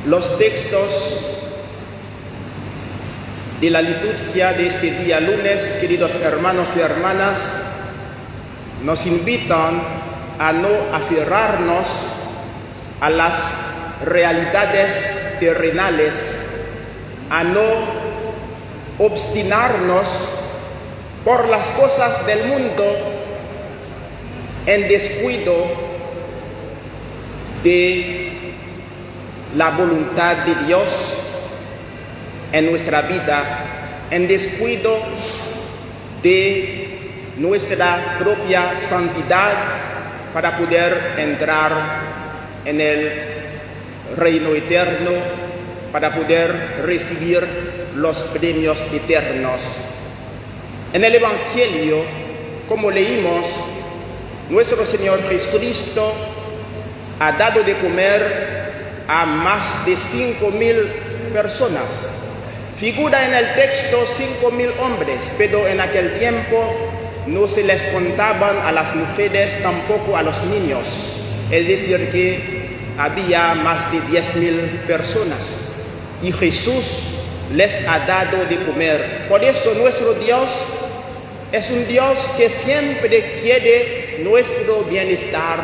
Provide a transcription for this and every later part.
Los textos de la liturgia de este día lunes, queridos hermanos y hermanas, nos invitan a no aferrarnos a las realidades terrenales, a no obstinarnos por las cosas del mundo en descuido de la voluntad de Dios en nuestra vida, en descuido de nuestra propia santidad para poder entrar en el reino eterno, para poder recibir los premios eternos. En el Evangelio, como leímos, nuestro Señor Jesucristo ha dado de comer a más de 5.000 personas. Figura en el texto 5.000 hombres, pero en aquel tiempo no se les contaban a las mujeres, tampoco a los niños. Es decir, que había más de 10.000 personas y Jesús les ha dado de comer. Por eso nuestro Dios es un Dios que siempre quiere nuestro bienestar.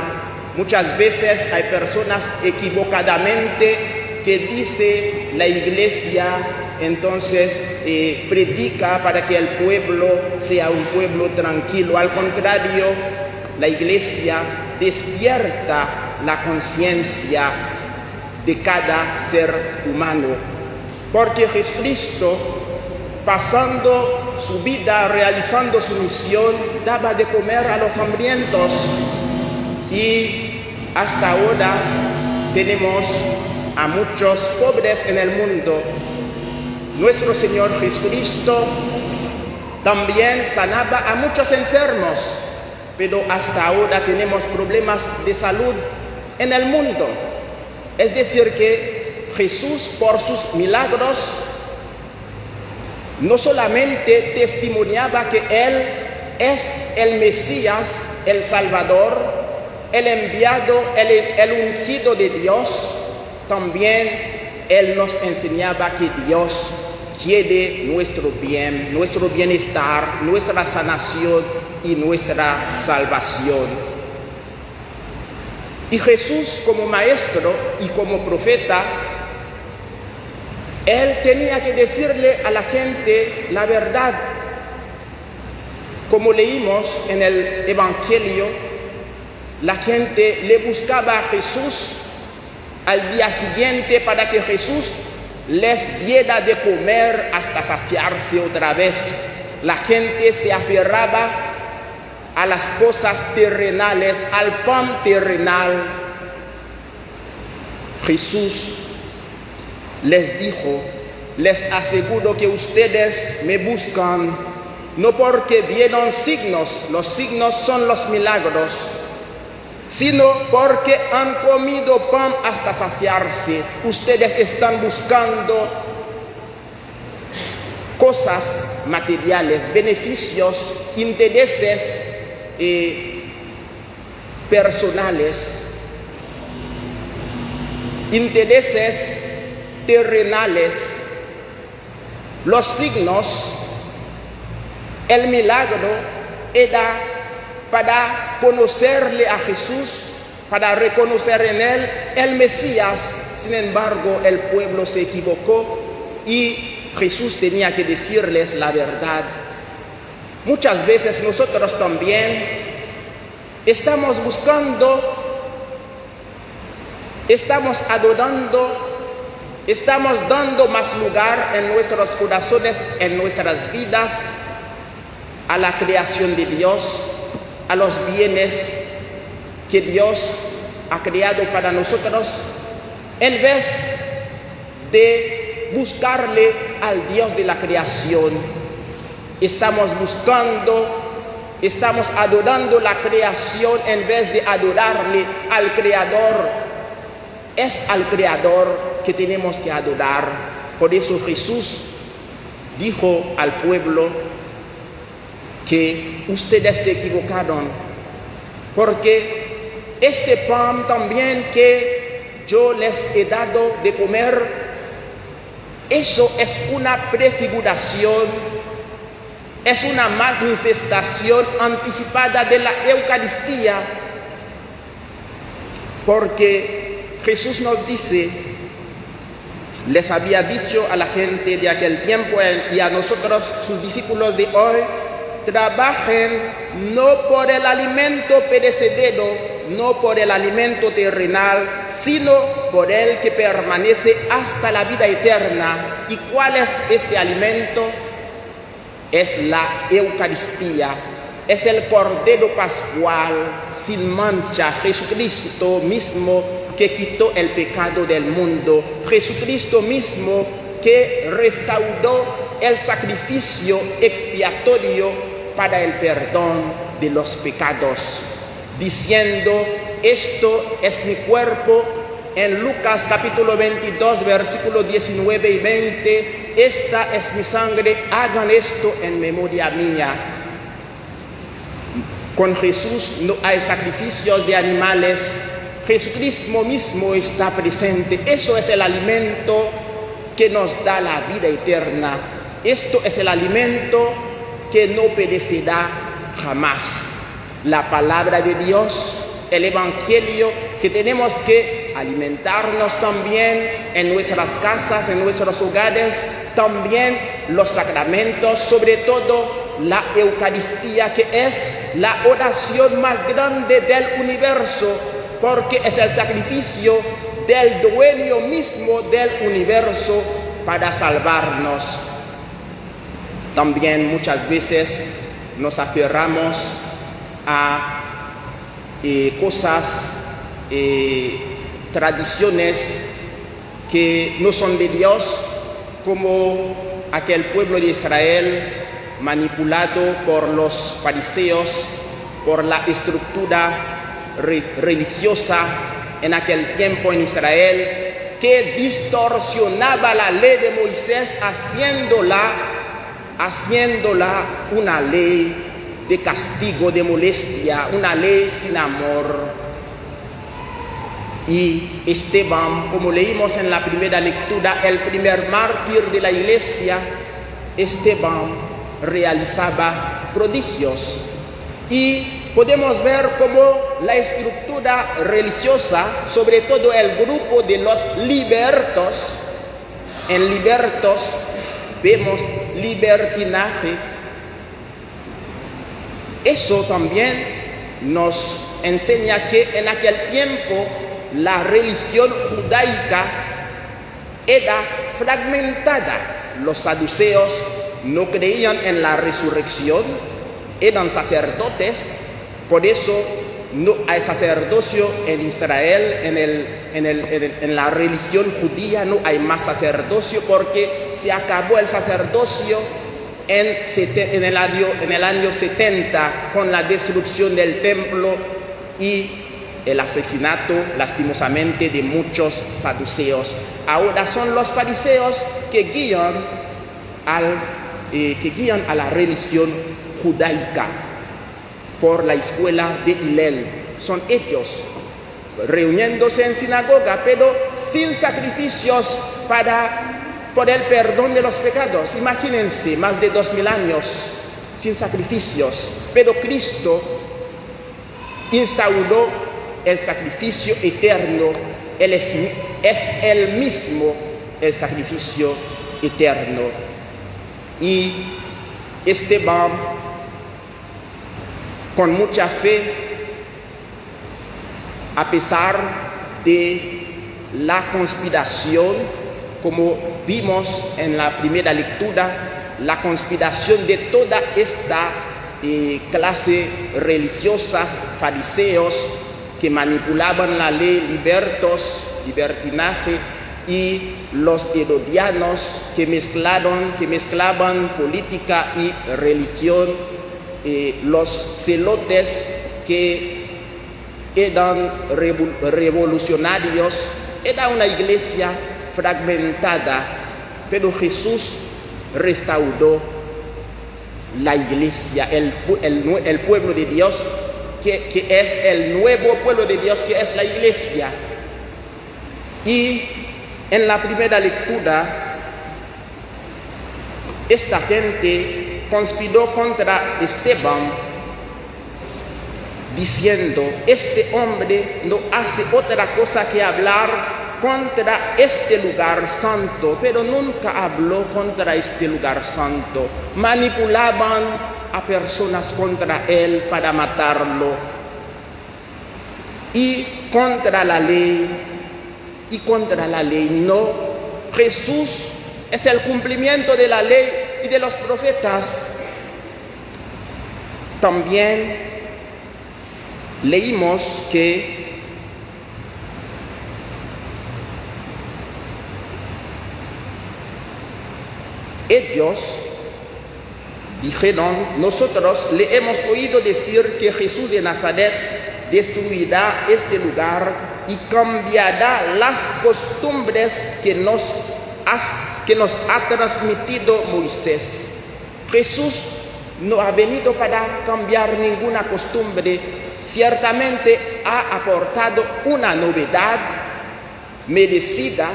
Muchas veces hay personas equivocadamente que dice la iglesia, entonces predica para que el pueblo sea un pueblo tranquilo. Al contrario, la iglesia despierta la conciencia de cada ser humano, porque Jesucristo, pasando su vida, realizando su misión, daba de comer a los hambrientos. Y hasta ahora tenemos a muchos pobres en el mundo. Nuestro Señor Jesucristo también sanaba a muchos enfermos, pero hasta ahora tenemos problemas de salud en el mundo. Es decir, que Jesús, por sus milagros, no solamente testimoniaba que Él es el Mesías, el Salvador, el enviado, el ungido de Dios, también Él nos enseñaba que Dios quiere nuestro bien, nuestro bienestar, nuestra sanación y nuestra salvación. Y Jesús, como maestro y como profeta, Él tenía que decirle a la gente la verdad. Como leímos en el Evangelio, la gente le buscaba a Jesús al día siguiente para que Jesús les diera de comer hasta saciarse otra vez. La gente se aferraba a las cosas terrenales, al pan terrenal. Jesús les dijo: les aseguro que ustedes me buscan no porque vieron signos, los signos son los milagros, sino porque han comido pan hasta saciarse. Ustedes están buscando cosas materiales, beneficios, intereses personales, intereses terrenales. Los signos, el milagro era para conocerle a Jesús, para reconocer en Él el Mesías. Sin embargo, el pueblo se equivocó y Jesús tenía que decirles la verdad. Muchas veces nosotros también estamos buscando, estamos adorando, estamos dando más lugar en nuestros corazones, en nuestras vidas, a la creación de Dios, a los bienes que Dios ha creado para nosotros, en vez de buscarle al Dios de la creación. Estamos adorando la creación en vez de adorarle al Creador. Es al Creador que tenemos que adorar. Por eso Jesús dijo al pueblo que ustedes se equivocaron, porque este pan también que yo les he dado de comer, eso es una prefiguración, es una manifestación anticipada de la Eucaristía, porque Jesús nos dice, les había dicho a la gente de aquel tiempo y a nosotros, sus discípulos de hoy, trabajen no por el alimento perecedero, no por el alimento terrenal, sino por el que permanece hasta la vida eterna. ¿Y cuál es este alimento? Es la Eucaristía, es el Cordero Pascual sin mancha, Jesucristo mismo que quitó el pecado del mundo, Jesucristo mismo que restauró el sacrificio expiatorio para el perdón de los pecados, diciendo, esto es mi cuerpo, en Lucas capítulo 22, versículos 19 y 20, esta es mi sangre, hagan esto en memoria mía. Con Jesús no hay sacrificios de animales, Jesucristo mismo está presente, eso es el alimento que nos da la vida eterna. Esto es el alimento que no perecerá jamás. La palabra de Dios, el Evangelio, que tenemos que alimentarnos también en nuestras casas, en nuestros hogares, también los sacramentos, sobre todo la Eucaristía, que es la oración más grande del universo, porque es el sacrificio del dueño mismo del universo para salvarnos. También muchas veces nos aferramos a cosas, tradiciones que no son de Dios, como aquel pueblo de Israel manipulado por los fariseos, por la estructura religiosa en aquel tiempo en Israel, que distorsionaba la ley de Moisés haciéndola una ley de castigo, de molestia, una ley sin amor. Y Esteban, como leímos en la primera lectura, el primer mártir de la iglesia, Esteban realizaba prodigios. Y podemos ver cómo la estructura religiosa, sobre todo el grupo de los libertos, en libertos vemos libertinaje. Eso también nos enseña que en aquel tiempo la religión judaica era fragmentada. Los saduceos no creían en la resurrección, eran sacerdotes, por eso no hay sacerdocio en Israel, en la religión judía no hay más sacerdocio, porque se acabó el sacerdocio en el año 70 con la destrucción del templo y el asesinato, lastimosamente, de muchos saduceos. Ahora son los fariseos que guían a la religión judaica por la escuela de Hillel. Son ellos reuniéndose en sinagoga, pero sin sacrificios por el perdón de los pecados. Imagínense, más de 2000 años sin sacrificios, pero Cristo instauró el sacrificio eterno. Él es Él mismo el sacrificio eterno. Y Esteban, con mucha fe, a pesar de la conspiración, como vimos en la primera lectura, la conspiración de toda esta clase religiosa, fariseos, que manipulaban la ley, libertinaje, y los herodianos que mezclaban política y religión, los celotes que eran revolucionarios. Era una iglesia fragmentada, pero Jesús restauró la iglesia, el pueblo de Dios, que es el nuevo pueblo de Dios, que es la iglesia. Y en la primera lectura, esta gente conspiró contra Esteban, diciendo: este hombre no hace otra cosa que hablar contra este lugar santo, pero nunca habló contra este lugar santo. Manipulaban a personas contra él para matarlo. Y contra la ley no. Jesús es el cumplimiento de la ley y de los profetas. También leímos que ellos dijeron: nosotros le hemos oído decir que Jesús de Nazaret destruirá este lugar y cambiará las costumbres que nos ha transmitido Moisés. Jesús no ha venido para cambiar ninguna costumbre. Ciertamente ha aportado una novedad merecida,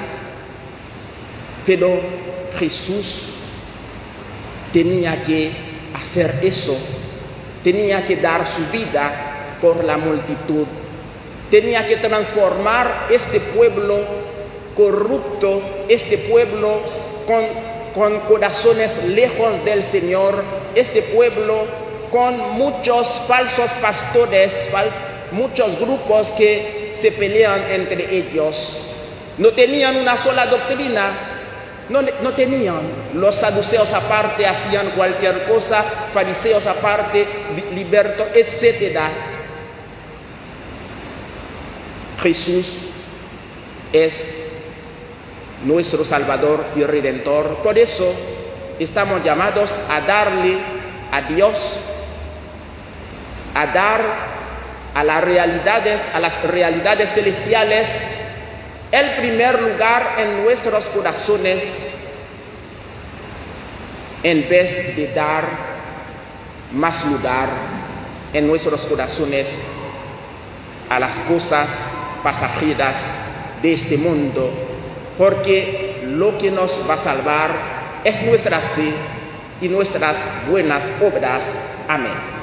pero Jesús tenía que hacer eso, tenía que dar su vida por la multitud, tenía que transformar este pueblo corrupto, este pueblo con corazones lejos del Señor, este pueblo con muchos falsos pastores, muchos grupos que se pelean entre ellos. No tenían una sola doctrina, no tenían. Los saduceos aparte hacían cualquier cosa, fariseos aparte, libertos, etc. Jesús es nuestro Salvador y Redentor. Por eso estamos llamados a darle a Dios, a dar a las realidades celestiales el primer lugar en nuestros corazones, en vez de dar más lugar en nuestros corazones a las cosas pasajeras de este mundo, porque lo que nos va a salvar es nuestra fe y nuestras buenas obras. Amén.